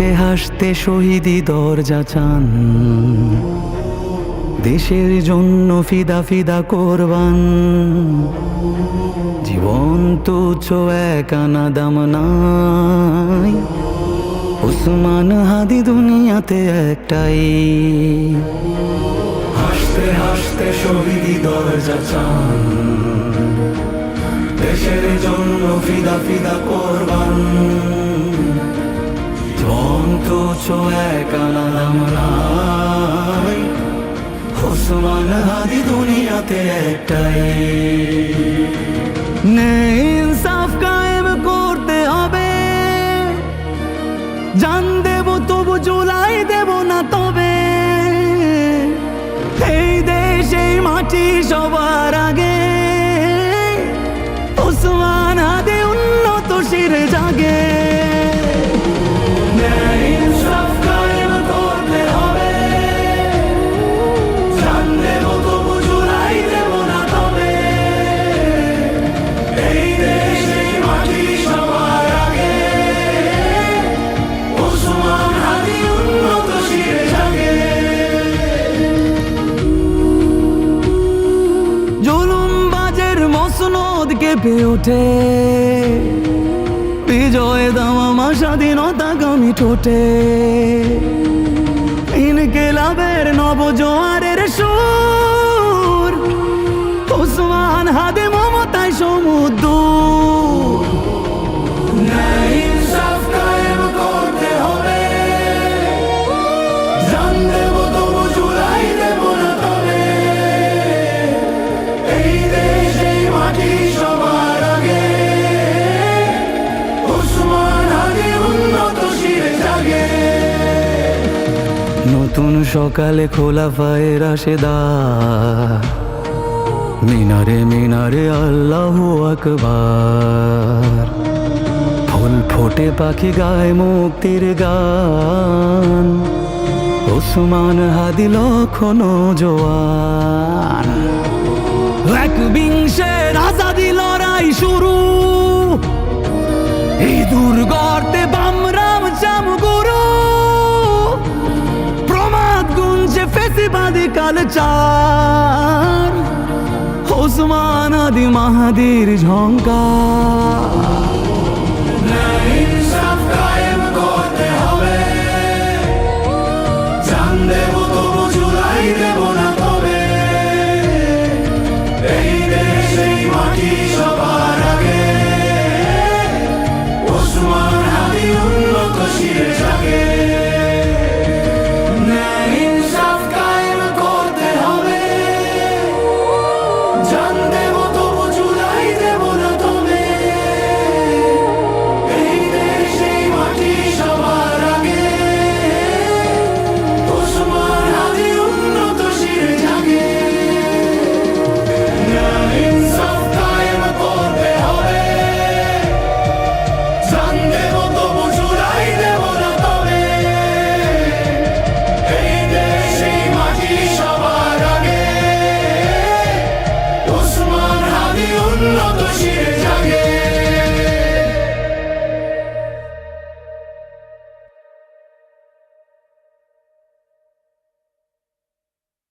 হাসতে হাসতে শহীদি দরজা চান, দেশের জন্য ফিদা ফিদা কোরবান। জীবন তুচ্ছ এক আনা দাম নাই, ওসমান হাদি দুনিয়াতে একটাই। হাসতে হাসতে শহীদি দরজা চান, দেশের জন্য ফিদা ফিদা কোরবান। জীবন তুচ্ছ এক আনা দাম নাই, ওসমান হাদি দুনিয়াতে একটাই। ন্যায় ইনসাফ কায়েম করতে হবে, জান দেব তবু জুলাই দেব না তবে। এই দেশ এই মাটি সবার আগে, ওসমান হাদি উন্নত শিরে জাগে। কেঁপে ওঠে বিজয় দামামা স্বাধীনতাগামী ঠোঁটে। ইনকিলাবের নবজোয়ারের সুর, ওসমান হাদি মমতায় সমুদ্র। নতুন সকালে খোলা পায়ে রাশেদার, মিনারে মিনারে আল্লাহু আকবার। ফুল ফোটে পাখি গায় মুক্তির গান, ওসমান হাদি লক্ষণ জোয়ান। একবিংশের আজাদি লড়াই শুরু, এই দুর্গতে বামরাম চামগুরু। ফেসিবাদী কালচার, ওসমান হাদি মাহাদির ঝঙ্কার।